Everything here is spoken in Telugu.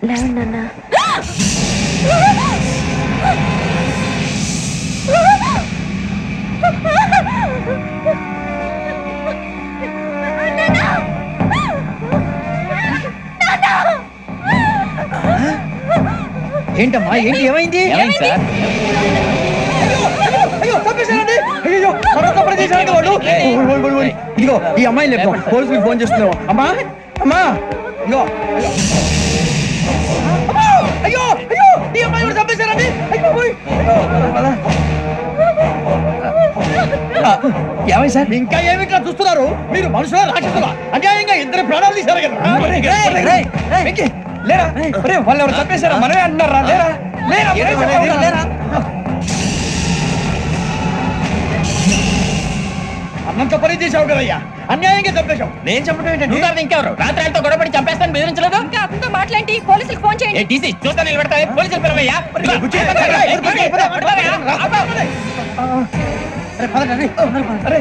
లేవండి నాన్న. ఏంటమ్మా ఏంటి ఏమైంది సార్? అయ్యో తప్పేశానండి అయ్యో తప్పని చేశానండి వాళ్ళు ఇదిగో ఈ అమ్మాయిని లేపు పోలీసులకు ఫోన్ చేస్తున్నావు అమ్మా అమ్మా ఇదిగో అయ్యో అయ్యో ఈ అమ్మాయి కూడా చంపేశారండి అయ్యో ఏమైంది సార్ ఇంకా ఏమిట్లా చూస్తున్నారు మీరు మనుషుల రాక్షసులా అన్యాయంగా ఇద్దరు ప్రాణాలు తీశారు కదా లేరా వాళ్ళు ఎవరు చంపేశారా మనమే అంటున్నారా లేరా లేరా అన్నంత పని చేసావు కదయ్యా అన్యాయంగా చంపేశావు నేను చంపడం ఏంటంటే ఇంకెవరు రాత్రితో గొడవపడి చంపేస్తాను బెదిరించలేదు ఇంకా అతనితో మాట్లాడి పోలీసులకు ఫోన్ చేయండి. టీసీ చూస్తా నిలబెడతా పోలీసులు పిలవయ్యా అరే